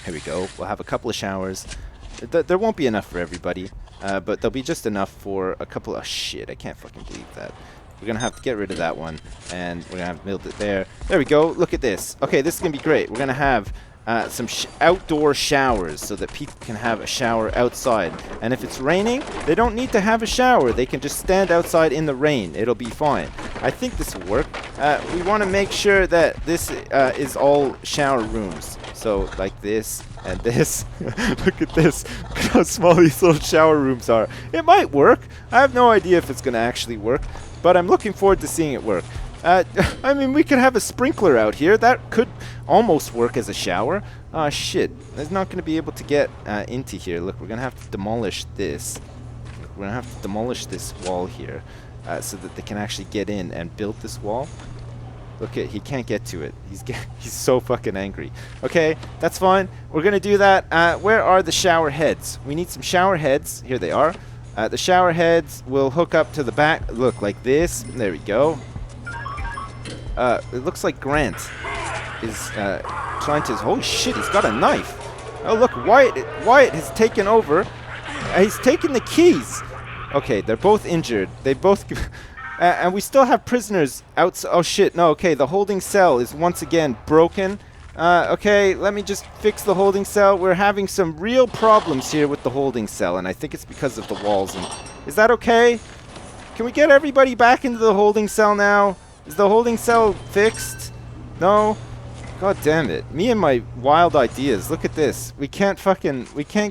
Here we go. We'll have a couple of showers. There won't be enough for everybody, but there'll be just enough for a couple of... shit, I can't fucking believe that. We're going to have to get rid of that one, and we're going to have to build it there. There we go. Look at this. Okay, this is going to be great. We're going to have some outdoor showers so that people can have a shower outside. And if it's raining, they don't need to have a shower. They can just stand outside in the rain. It'll be fine. I think this will work. We want to make sure that this is all shower rooms. So, like this and this. Look at this. Look at how small these little shower rooms are. It might work. I have no idea if it's going to actually work, but I'm looking forward to seeing it work. I mean, we could have a sprinkler out here. That could almost work as a shower. Ah, shit. It's not going to be able to get into here. Look, we're going to have to demolish this. We're going to have to demolish this wall here so that they can actually get in and build this wall. Look at, he can't get to it. He's so fucking angry. Okay, that's fine. We're going to do that. Where are the shower heads? We need some shower heads. Here they are. The shower heads will hook up to the back. Look, like this. There we go. It looks like Grant is trying to... holy shit, he's got a knife. Oh, look, Wyatt has taken over. He's taken the keys. Okay, they're both injured. They both... and we still have prisoners outside. Oh, shit, no, okay, the holding cell is once again broken. Okay, let me just fix the holding cell. We're having some real problems here with the holding cell, and I think it's because of the walls. And is that okay? Can we get everybody back into the holding cell now? Is the holding cell fixed? No? God damn it. Me and my wild ideas. Look at this. We can't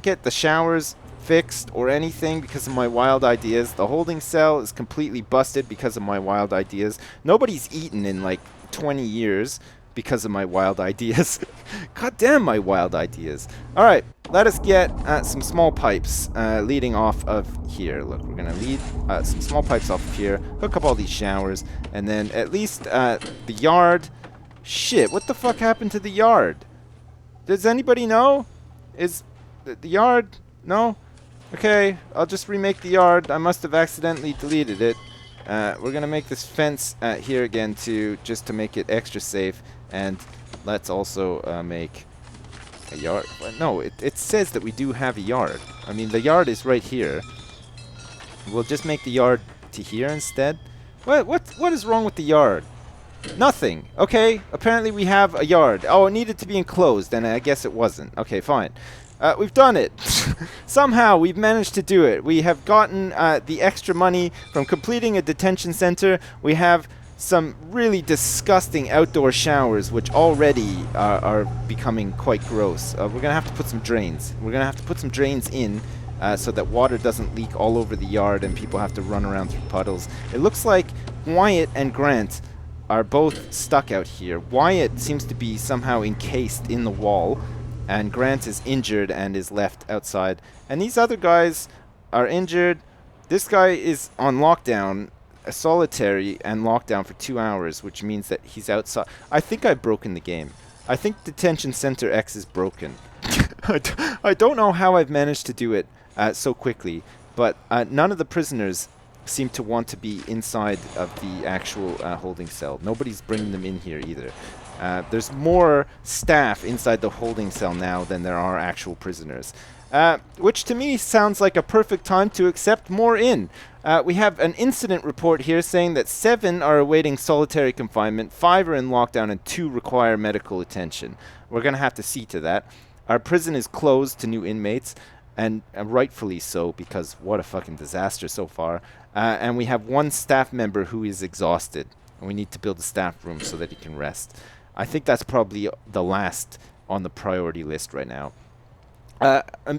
get the showers fixed or anything because of my wild ideas. The holding cell is completely busted because of my wild ideas. Nobody's eaten in like 20 years because of my wild ideas. God damn my wild ideas. Alright, let us get some small pipes leading off of here. Look, we're going to lead some small pipes off of here, hook up all these showers, and then at least the yard... Shit, what the fuck happened to the yard? Does anybody know? Is the yard... No? Okay, I'll just remake the yard. I must have accidentally deleted it. We're going to make this fence here again too, just to make it extra safe. And let's also make a yard. No, it says that we do have a yard. I mean, the yard is right here. We'll just make the yard to here instead. What is wrong with the yard? Nothing. Okay, apparently we have a yard. Oh, it needed to be enclosed, and I guess it wasn't. Okay, fine. We've done it. Somehow we've managed to do it. We have gotten the extra money from completing a detention center. We have some really disgusting outdoor showers, which already are becoming quite gross. We're going to have to put some drains. We're going to have to put some drains in so that water doesn't leak all over the yard and people have to run around through puddles. It looks like Wyatt and Grant are both stuck out here. Wyatt seems to be somehow encased in the wall, and Grant is injured and is left outside. And these other guys are injured. This guy is on lockdown, a solitary and lockdown for 2 hours, which means that he's outside. I think I've broken the game. I think Detention Center X is broken. I don't know how I've managed to do it so quickly, but none of the prisoners seem to want to be inside of the actual holding cell. Nobody's bringing them in here either. There's more staff inside the holding cell now than there are actual prisoners. Which to me sounds like a perfect time to accept more in. We have an incident report here saying that 7 are awaiting solitary confinement, 5 are in lockdown, and 2 require medical attention. We're going to have to see to that. Our prison is closed to new inmates, and rightfully so, because what a fucking disaster so far. And we have 1 staff member who is exhausted, and we need to build a staff room so that he can rest. I think that's probably the last on the priority list right now.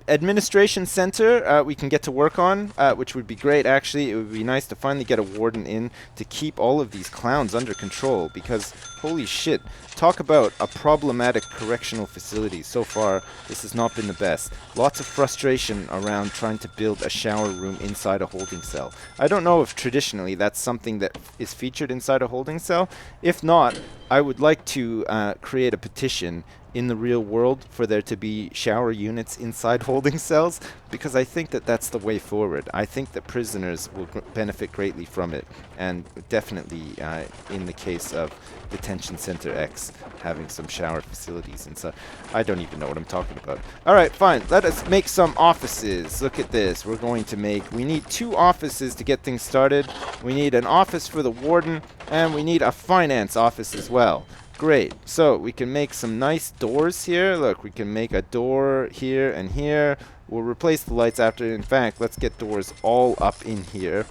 Administration center we can get to work on, which would be great actually. It would be nice to finally get a warden in to keep all of these clowns under control, because holy shit, talk about a problematic correctional facility. So far this has not been the best. Lots of frustration around trying to build a shower room inside a holding cell. I don't know if traditionally that's something that is featured inside a holding cell. If not, I would like to create a petition in the real world for there to be shower units inside holding cells, because I think that that's the way forward. I think that prisoners will benefit greatly from it, and definitely in the case of Detention Center X. nice having some shower facilities and stuff. I don't even know what I'm talking about. Alright, fine. Let us make some offices. Look at this. We're going to make... We need 2 offices to get things started. We need an office for the warden, and we need a finance office as well. Great. So we can make some nice doors here. Look, we can make a door here and here. We'll replace the lights after. In fact, let's get doors all up in here.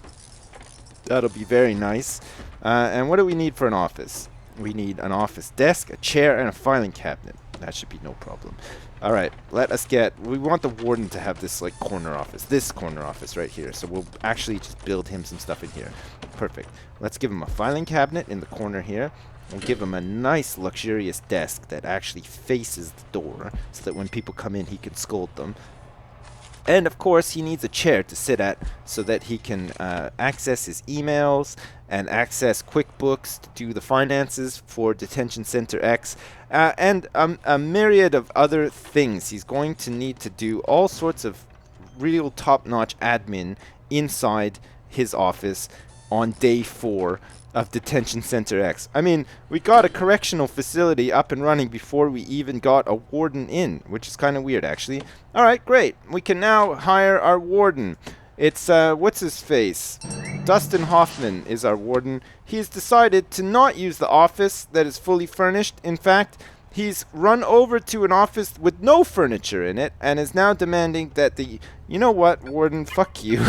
That'll be very nice. And what do we need for an office? We need an office desk, a chair, and a filing cabinet. That should be no problem. Alright, let us get... We want the warden to have this, like, corner office. This corner office right here. So we'll actually just build him some stuff in here. Perfect. Let's give him a filing cabinet in the corner here. We'll give him a nice, luxurious desk that actually faces the door, so that when people come in, he can scold them. And of course, he needs a chair to sit at so that he can access his emails and access QuickBooks to do the finances for Detention Center X, and a myriad of other things. He's going to need to do all sorts of real top-notch admin inside his office on day 4 of Detention Center X. I mean, we got a correctional facility up and running before we even got a warden in, which is kind of weird, actually. Alright, great. We can now hire our warden. It's, what's his face? Dustin Hoffman is our warden. He's decided to not use the office that is fully furnished. In fact, he's run over to an office with no furniture in it and is now demanding that the... You know what, warden? Fuck you.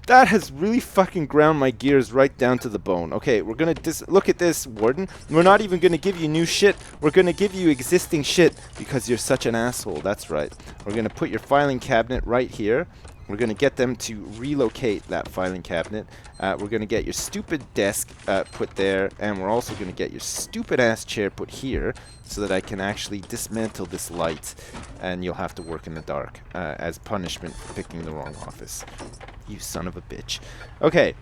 That has really fucking ground my gears right down to the bone. Okay, we're gonna look at this, warden. We're not even gonna give you new shit. We're gonna give you existing shit because you're such an asshole. That's right. We're gonna put your filing cabinet right here. We're going to get them to relocate that filing cabinet. We're going to get your stupid desk put there, and we're also going to get your stupid ass chair put here so that I can actually dismantle this light, and you'll have to work in the dark as punishment for picking the wrong office. You son of a bitch. Okay.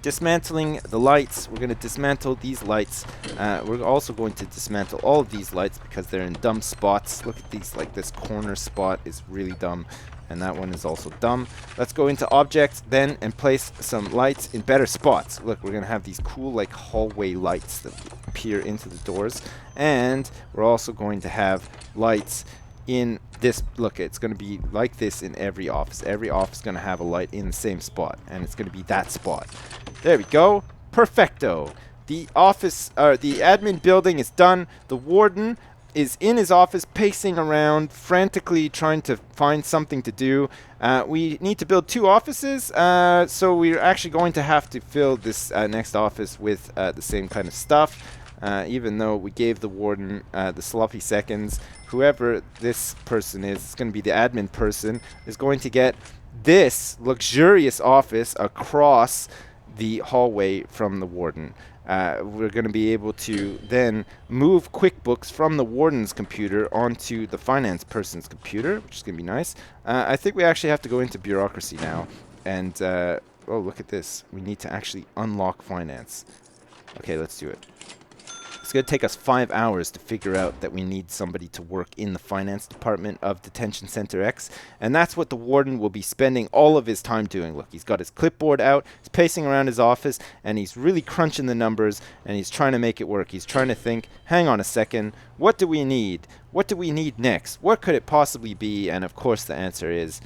Dismantling the lights. We're going to dismantle these lights. We're also going to dismantle all of these lights because they're in dumb spots. Look at these, like this corner spot is really dumb. And that one is also dumb. Let's go into objects then and place some lights in better spots. Look, we're going to have these cool like hallway lights that peer into the doors. And we're also going to have lights in this. Look, it's going to be like this in every office. Every office is going to have a light in the same spot. And it's going to be that spot. There we go. Perfecto. The office, the admin building is done. The warden is in his office pacing around frantically trying to find something to do. We need to build 2 offices, so we're actually going to have to fill this next office with the same kind of stuff, even though we gave the warden the sloppy seconds. Whoever this person is, it's going to be the admin person, is going to get this luxurious office across the hallway from the warden. We're going to be able to then move QuickBooks from the warden's computer onto the finance person's computer, which is going to be nice. I think we actually have to go into bureaucracy now. And, oh, look at this. We need to actually unlock finance. Okay, let's do it. It's going to take us 5 hours to figure out that we need somebody to work in the finance department of Detention Center X. And that's what the warden will be spending all of his time doing. Look, he's got his clipboard out, he's pacing around his office, and he's really crunching the numbers, and he's trying to make it work. He's trying to think, hang on a second, what do we need? What do we need next? What could it possibly be? And of course the answer is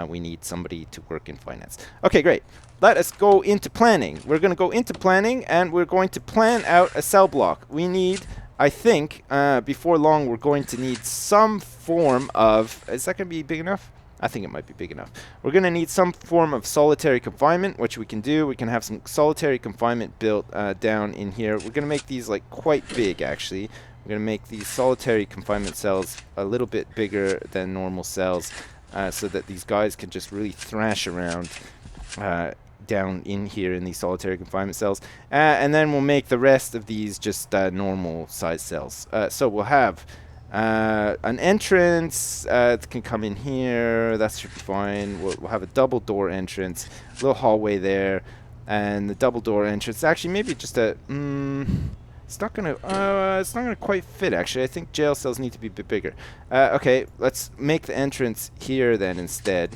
we need somebody to work in finance. Okay, great. Let us go into planning. We're going to go into planning, and we're going to plan out a cell block. We need, I think, before long, we're going to need some form of... Is that going to be big enough? I think it might be big enough. We're going to need some form of solitary confinement, which we can do. We can have some solitary confinement built down in here. We're going to make these like quite big, actually. We're going to make these solitary confinement cells a little bit bigger than normal cells so that these guys can just really thrash around down in here in these solitary confinement cells, and then we'll make the rest of these just normal size cells. So we'll have an entrance that can come in here. That should be fine. We'll have a double door entrance, a little hallway there, and the double door entrance. Actually, maybe just a. It's not gonna quite fit. Actually, I think jail cells need to be a bit bigger. Okay, let's make the entrance here then instead.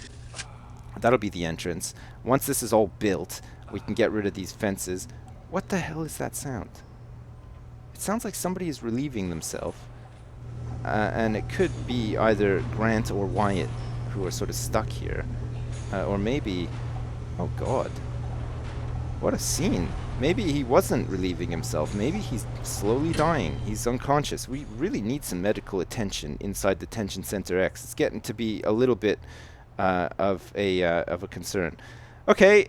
That'll be the entrance. Once this is all built, we can get rid of these fences. What the hell is that sound? It sounds like somebody is relieving themselves. And it could be either Grant or Wyatt who are sort of stuck here. Or maybe... Oh, God. What a scene. Maybe he wasn't relieving himself. Maybe he's slowly dying. He's unconscious. We really need some medical attention inside Detention Center X. It's getting to be a little bit of a concern. Okay,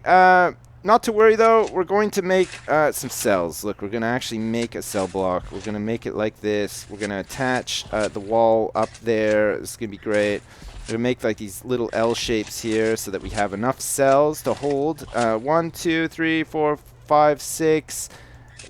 not to worry though. We're going to make some cells. Look, we're going to actually make a cell block. We're going to make it like this. We're going to attach the wall up there. It's going to be great. We're going to make like these little L shapes here so that we have enough cells to hold 1, 2, 3, 4, 5, 6,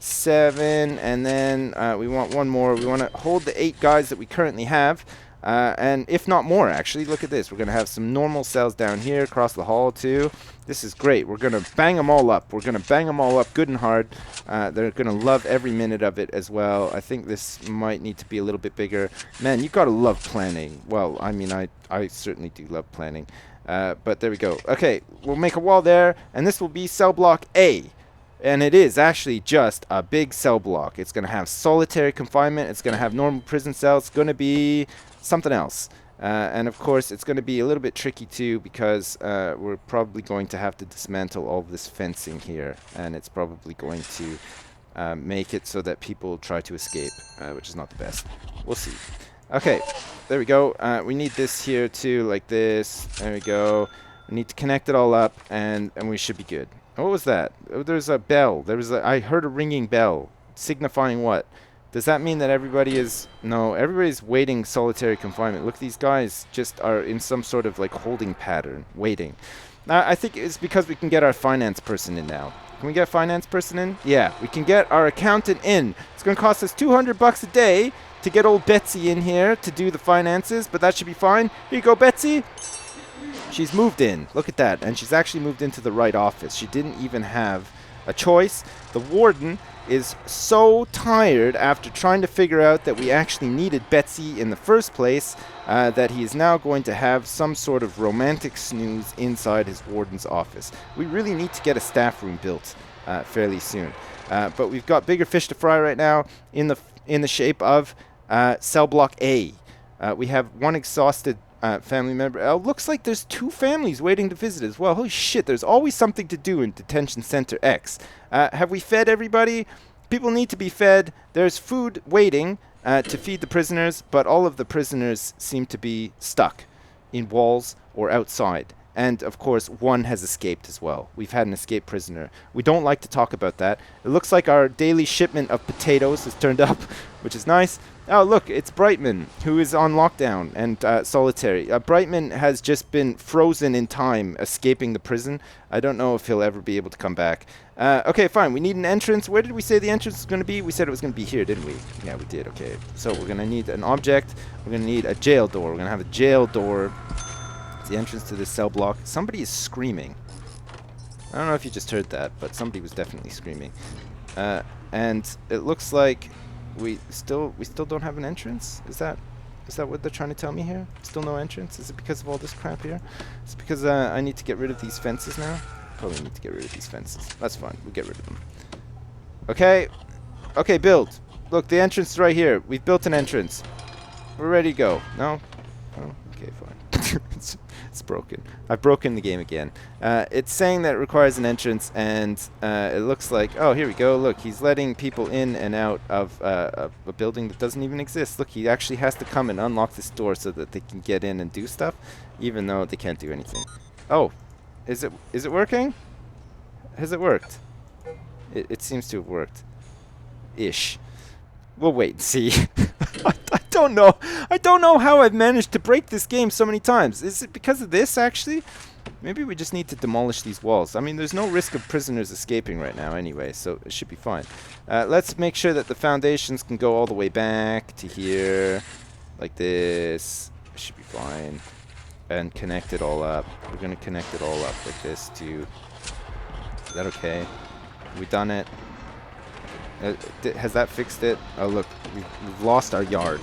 7, and then we want one more. We want to hold the 8 guys that we currently have, and if not more, actually. Look at this. We're going to have some normal cells down here across the hall too. This is great. We're going to bang them all up. We're going to bang them all up good and hard. They're going to love every minute of it as well. I think this might need to be a little bit bigger. Man, you got to love planning. Well, I mean, I certainly do love planning. But there we go. Okay, we'll make a wall there, and this will be cell block A. And it is actually just a big cell block. It's going to have solitary confinement. It's going to have normal prison cells. It's going to be something else. And of course, it's going to be a little bit tricky too, because we're probably going to have to dismantle all this fencing here. And it's probably going to make it so that people try to escape, which is not the best. We'll see. Okay, there we go. We need this here too, like this. There we go. We need to connect it all up, and we should be good. What was that? Oh, there's a bell. I heard a ringing bell. Signifying what? Does that mean that everybody is... No, everybody's waiting solitary confinement. Look, these guys just are in some sort of like holding pattern, waiting. I think it's because we can get our finance person in now. Can we get a finance person in? Yeah, we can get our accountant in. It's going to cost us $200 a day to get old Betsy in here to do the finances, but that should be fine. Here you go, Betsy. She's moved in. Look at that. And she's actually moved into the right office. She didn't even have a choice. The warden is so tired after trying to figure out that we actually needed Betsy in the first place that he is now going to have some sort of romantic snooze inside his warden's office. We really need to get a staff room built fairly soon. But we've got bigger fish to fry right now in the shape of cell block A. We have one exhausted family member. Looks like there's 2 families waiting to visit as well. Holy shit, there's always something to do in Detention Center X. Have we fed everybody? People need to be fed. There's food waiting to feed the prisoners, but all of the prisoners seem to be stuck in walls or outside. And, of course, one has escaped as well. We've had an escaped prisoner. We don't like to talk about that. It looks like our daily shipment of potatoes has turned up, which is nice. Oh, look, it's Brightman, who is on lockdown and solitary. Brightman has just been frozen in time, escaping the prison. I don't know if he'll ever be able to come back. Okay, fine. We need an entrance. Where did we say the entrance was going to be? We said it was going to be here, didn't we? Yeah, we did. Okay. So we're going to need an object. We're going to need a jail door. We're going to have a jail door. It's the entrance to this cell block. Somebody is screaming. I don't know if you just heard that, but somebody was definitely screaming. And it looks like we still don't have an entrance. Is that what they're trying to tell me here? Still no entrance? Is it because of all this crap here? It's because I need to get rid of these fences now. Probably need to get rid of these fences. That's fine. We'll get rid of them. Okay. Okay, build. Look, the entrance is right here. We've built an entrance. We're ready to go. No? Oh, okay, fine. It's broken. I've broken the game again. It's saying that it requires an entrance, and it looks like... Oh, here we go. Look, he's letting people in and out of a building that doesn't even exist. Look, he actually has to come and unlock this door so that they can get in and do stuff, even though they can't do anything. Oh, is it working? Has it worked? It seems to have worked. Ish. We'll wait and see. I don't know. I don't know how I've managed to break this game so many times. Is it because of this, actually? Maybe we just need to demolish these walls. I mean, there's no risk of prisoners escaping right now anyway, so it should be fine. Let's make sure that the foundations can go all the way back to here, like this. It should be fine. And connect it all up. We're going to connect it all up like this, too. Is that okay? Have we done it? Has that fixed it? Oh, look. We've lost our yard.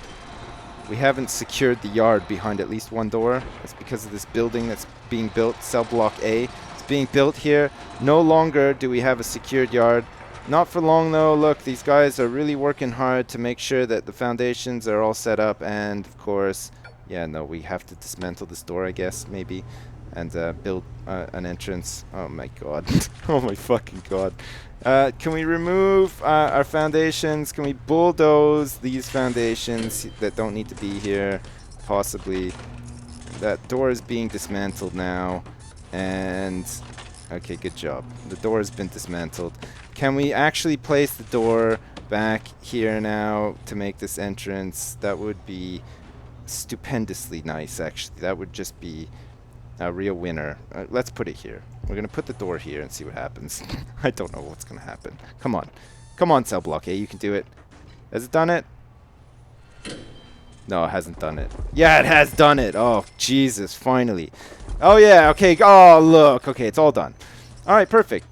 We haven't secured the yard behind at least one door. That's because of this building that's being built, cell block A. It's being built here. No longer do we have a secured yard. Not for long though. Look, these guys are really working hard to make sure that the foundations are all set up, and of course, yeah, no, we have to dismantle this door, I guess, maybe, and build an entrance. Oh my god. Oh my fucking god. Can we remove our foundations? Can we bulldoze these foundations that don't need to be here? Possibly. That door is being dismantled now, and okay, good job. The door has been dismantled. Can we actually place the door back here now to make this entrance? That would be stupendously nice, actually. That would just be a real winner. Let's put it here. We're going to put the door here and see what happens. I don't know what's going to happen. Come on. Come on, cell block A. You can do it. Has it done it? No, it hasn't done it. Yeah, it has done it. Oh, Jesus, finally. Oh, yeah, okay. Oh, look. Okay, it's all done. All right, perfect.